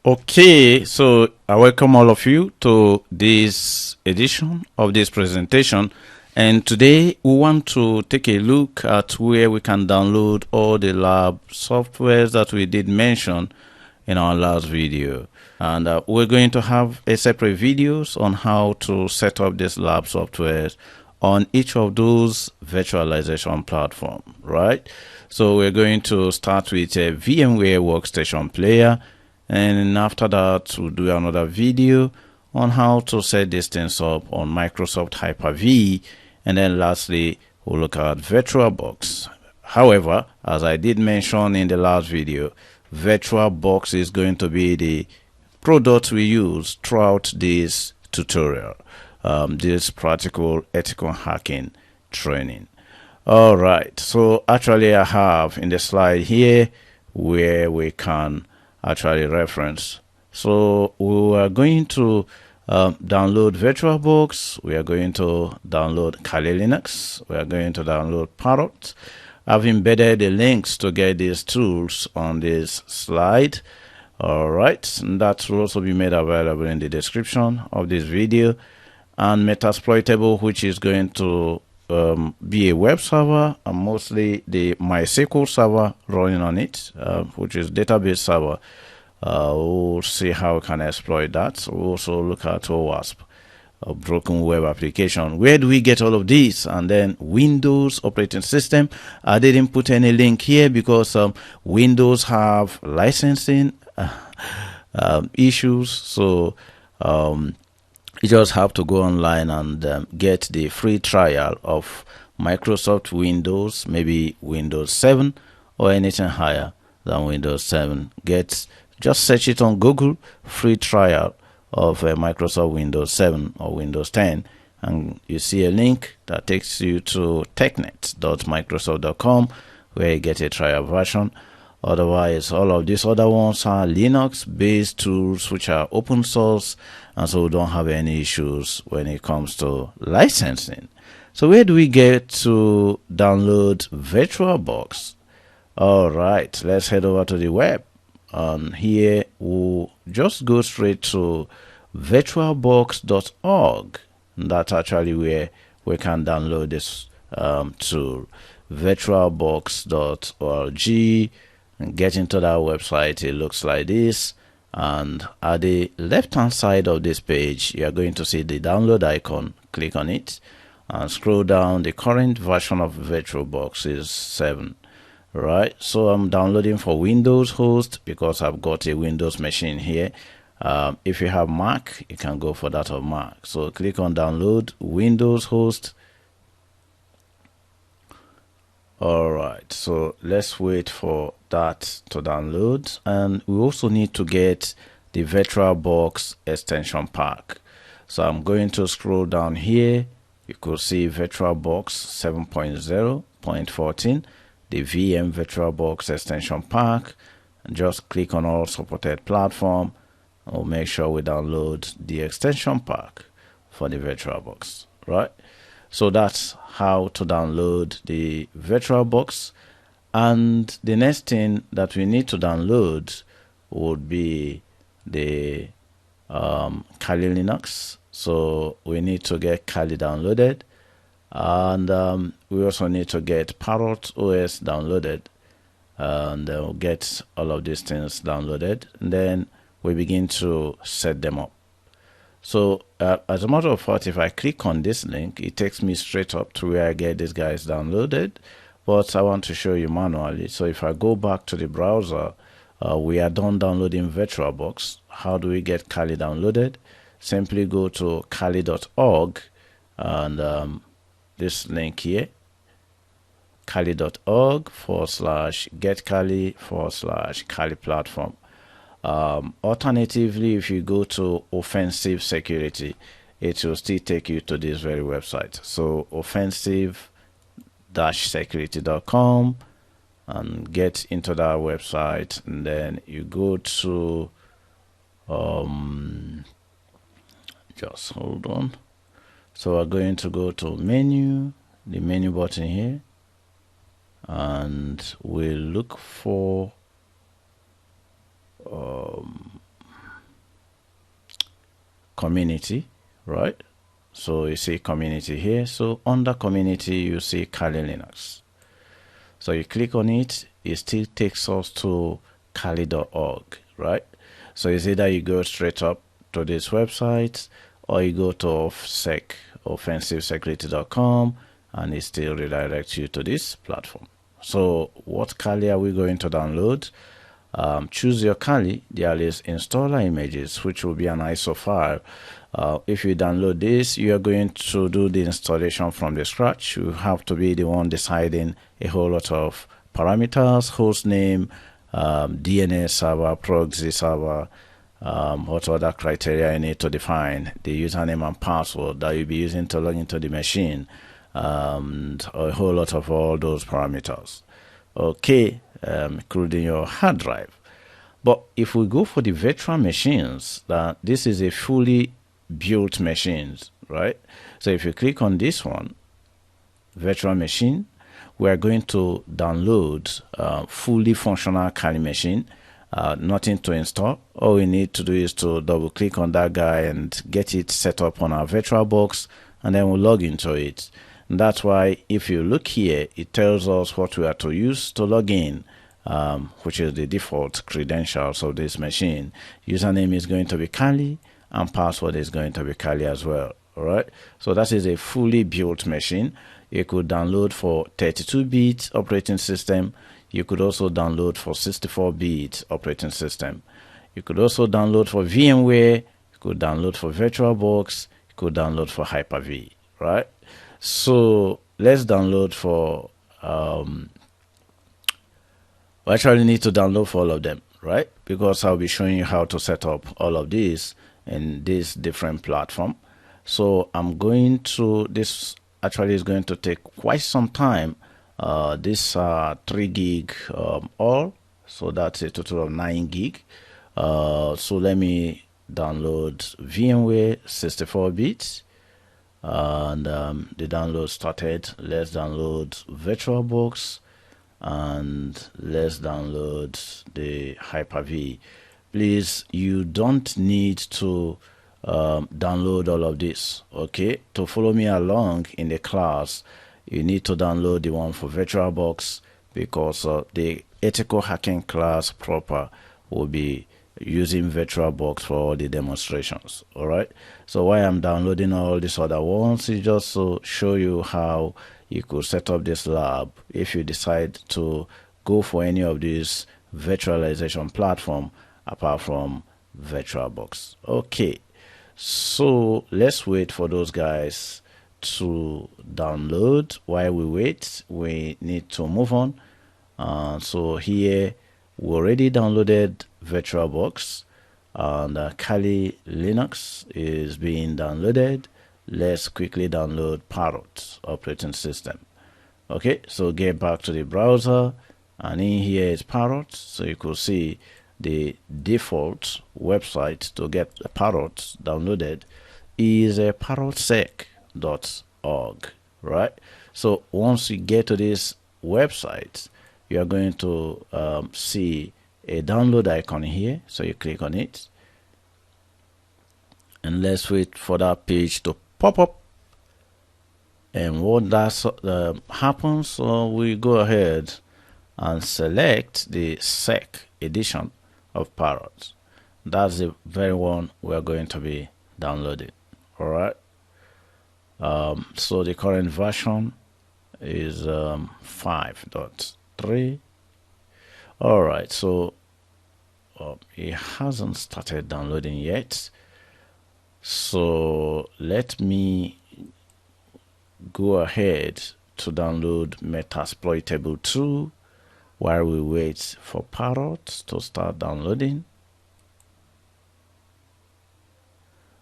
Okay, so I welcome all of you to this edition of this presentation, and today we want to take a look at where we can download all the lab softwares that we did mention in our last video. And we're going to have a separate videos on how to set up this lab softwares on each of those virtualization platform, right? So we're going to start with a VMware Workstation Player, and after that we'll do another video on how to set these things up on Microsoft Hyper-V, and then lastly we'll look at VirtualBox. However, as I did mention in the last video, VirtualBox is going to be the product we use throughout this tutorial, this practical ethical hacking training. All right, so actually I have in the slide here where we can actually reference. So we are going to download VirtualBox, we are going to download Kali Linux, we are going to download Parrot. I've embedded the links to get these tools on this slide. All right, and that will also be made available in the description of this video. And Metasploitable, which is going to be a web server, and mostly the MySQL server running on it, which is database server. We'll see how we can exploit that. We'll also look at OWASP, a broken web application. Where do we get all of these? And then Windows operating system. I didn't put any link here because Windows have licensing issues, so you just have to go online and get the free trial of Microsoft Windows, maybe Windows 7 or anything higher than Windows 7. Just search it on Google, free trial of Microsoft Windows 7 or Windows 10, and you see a link that takes you to technet.microsoft.com where you get a trial version. Otherwise, all of these other ones are Linux-based tools which are open source, and so we don't have any issues when it comes to licensing. So where do we get to download VirtualBox? All right, let's head over to the web. Here we'll just go straight to virtualbox.org. That's actually where we can download this tool, virtualbox.org. And get into that website. It looks like this, and at the left hand side of this page you are going to see the download icon. Click on it and scroll down. The current version of VirtualBox is 7. Right, so I'm downloading for Windows host because I've got a Windows machine here. If you have Mac, you can go for that of Mac. So click on download Windows host. All right, so let's wait for that to download, and we also need to get the VirtualBox extension pack. So I'm going to scroll down here. You could see VirtualBox 7.0.14, the VM VirtualBox extension pack, and just click on all supported platform. We'll make sure we download the extension pack for the VirtualBox, right? So that's how to download the VirtualBox. And the next thing that we need to download would be the Kali Linux. So we need to get Kali downloaded, and we also need to get Parrot OS downloaded, and we'll get all of these things downloaded, and then we begin to set them up. So as a matter of fact, if I click on this link, it takes me straight up to where I get these guys downloaded, but I want to show you manually. So if I go back to the browser, we are done downloading VirtualBox. How do we get Kali downloaded? Simply go to kali.org, and this link here, kali.org/get-kali/Kali platform. Alternatively, if you go to offensive security, it will still take you to this very website. So offensive-security.com, and get into that website, and then you go to just hold on. So we're going to go to menu, the menu button here, and we'll look for community, right? So you see community here. So under community, you see Kali Linux. So you click on it, it still takes us to kali.org, right? So it's either you go straight up to this website or you go to offensivesecurity.com and it still redirects you to this platform. So what Kali are we going to download? Choose your Kali. There is installer images, which will be an ISO file. If you download this, you are going to do the installation from the scratch. You have to be the one deciding a whole lot of parameters, host name, DNS server, proxy server, what other criteria you need to define, the username and password that you'll be using to log into the machine, and a whole lot of all those parameters. Okay, including your hard drive. But if we go for the virtual machines, that this is a fully built machines, right? So if you click on this one, virtual machine, we are going to download fully functional Kali machine. Nothing to install. All we need to do is to double click on that guy and get it set up on our VirtualBox, and then we'll log into it. And that's why if you look here, it tells us what we are to use to log in, which is the default credentials of this machine. Username is going to be Kali and password is going to be Kali as well. All right, so that is a fully built machine. You could download for 32-bit operating system. You could also download for 64-bit operating system. You could also download for VMware. You could download for VirtualBox. You could download for Hyper-V, right? So let's download for, we actually need to download for all of them, right? Because I'll be showing you how to set up all of these in this different platform. So I'm going to, this actually is going to take quite some time. This 3 gig all, so that's a total of 9 gig. So let me download VMware 64 bits, and the download started. Let's download VirtualBox and let's download the Hyper-V. Please, you don't need to download all of this. Okay, to follow me along in the class, you need to download the one for VirtualBox, because the ethical hacking class proper will be using VirtualBox for all the demonstrations. All right, so why I'm downloading all these other ones is just to show you how you could set up this lab if you decide to go for any of these virtualization platform apart from VirtualBox. Okay, so let's wait for those guys to download. While we wait, we need to move on. So here we already downloaded VirtualBox, and Kali Linux is being downloaded. Let's quickly download Parrot operating system. Okay, so get back to the browser, and in here is Parrot. So you could see the default website to get the Parrot downloaded is a parrotsec.org, right? So once you get to this website, you are going to see a download icon here. So you click on it, and let's wait for that page to pop up. And what that happens, so we go ahead and select the sec edition of Parrot. That's the very one we're going to be downloading. All right, so the current version is 5.3. all right, so it hasn't started downloading yet, so let me go ahead to download Metasploitable 2 while we wait for Parrot to start downloading.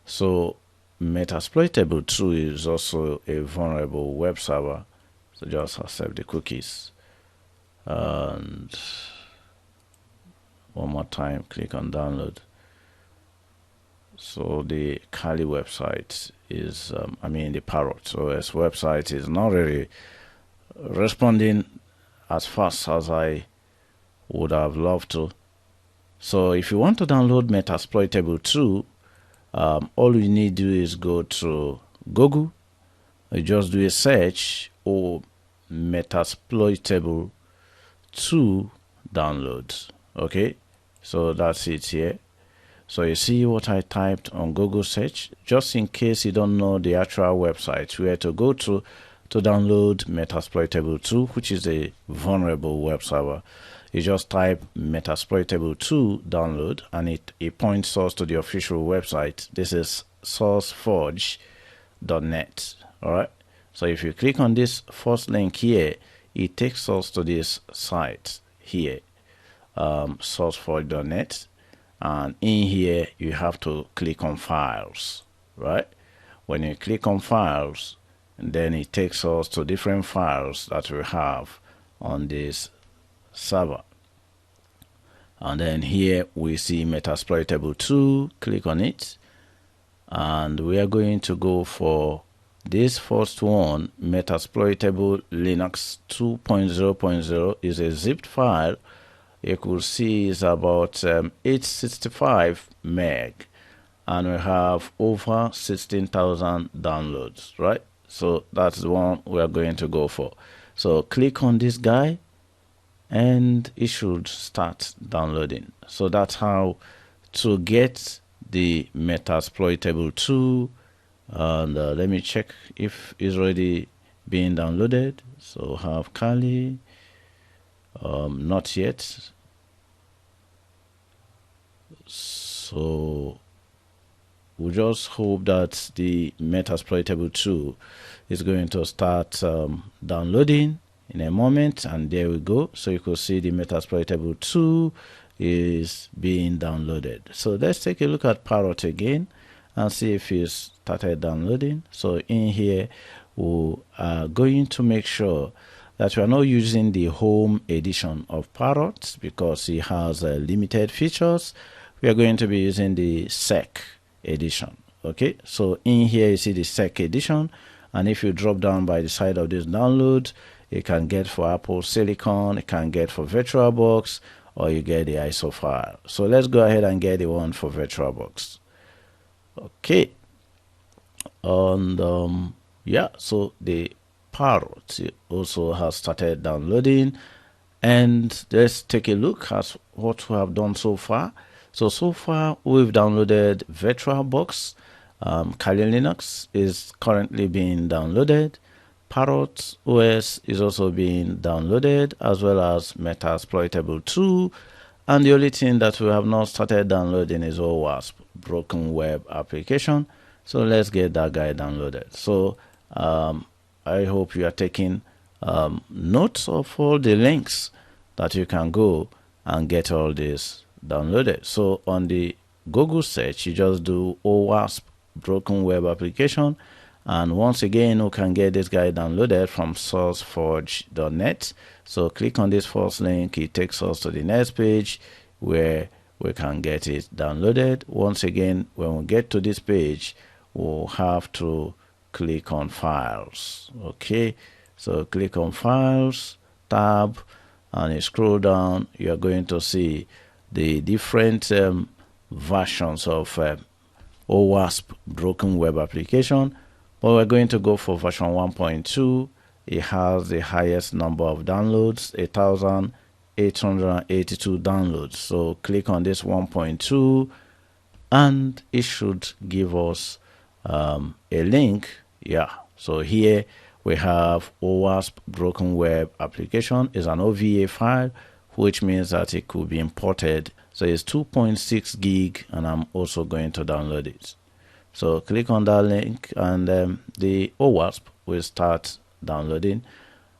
So Metasploitable 2 is also a vulnerable web server, so just accept the cookies, and one more time click on download. So the Kali website is the Parrot OS website is not really responding as fast as I would have loved to. So if you want to download Metasploitable 2, all you need to do is go to Google. You just do a search or Metasploitable 2 downloads. Okay, so that's it here. So you see what I typed on Google search. Just in case you don't know the actual website where to go to download Metasploitable 2, which is a vulnerable web server, you just type Metasploitable 2 download and it points us to the official website. This is sourceforge.net. Alright, so if you click on this first link here, it takes us to this site here, sourceforge.net, and in here you have to click on files. Right, when you click on files, and then it takes us to different files that we have on this server. And then here we see Metasploitable 2. Click on it, and we are going to go for this first one. Metasploitable Linux 2.0.0 is a zipped file. You could see it's about 865 meg, and we have over 16,000 downloads. Right, so that's the one we are going to go for. So click on this guy and it should start downloading. So that's how to get the Metasploitable 2. And let me check if it's already being downloaded. So have Kali, not yet. So we just hope that the Metasploitable 2 is going to start downloading in a moment, and there we go. So you can see the Metasploitable 2 is being downloaded. So let's take a look at Parrot again and see if it's started downloading. So in here we are going to make sure that we are not using the home edition of Parrot because it has limited features. We are going to be using the sec edition. Okay, so in here you see the sec edition, and if you drop down by the side of this download, you can get for Apple Silicon, you can get for VirtualBox, or you get the ISO file. So let's go ahead and get the one for VirtualBox. Okay, and yeah, so the Parrot also has started downloading, and let's take a look at what we have done so far. So far we've downloaded VirtualBox. Kali Linux is currently being downloaded. Parrot OS is also being downloaded, as well as Metasploitable 2. And the only thing that we have not started downloading is OWASP Broken Web Application. So let's get that guy downloaded. So I hope you are taking notes of all the links that you can go and get all this downloaded. So on the Google search, you just do OWASP Broken Web Application, and once again you can get this guy downloaded from sourceforge.net. So click on this first link, it takes us to the next page where we can get it downloaded. Once again, when we get to this page, we'll have to click on files. Okay, so click on files tab, and you scroll down, you are going to see the different versions of OWASP Broken Web Application, but we're going to go for version 1.2. It has the highest number of downloads, 1,882 downloads. So click on this 1.2, and it should give us a link. Yeah, so here we have OWASP Broken Web Application is an OVA file, which means that it could be imported. So it's 2.6 gig, and I'm also going to download it. So click on that link, and the OWASP will start downloading.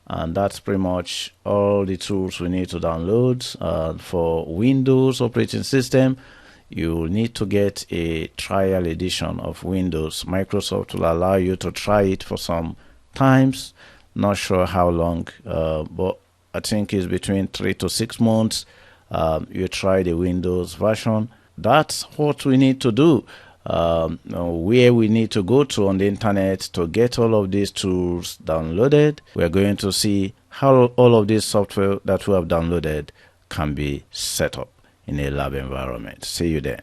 And that's pretty much all the tools we need to download. For Windows operating system, you need to get a trial edition of Windows. Microsoft will allow you to try it for some times. Not sure how long, but I think it's between 3 to 6 months. You try the Windows version. That's what we need to do. Where we need to go to on the internet to get all of these tools downloaded. We're going to see how all of this software that we have downloaded can be set up in a lab environment. See you then.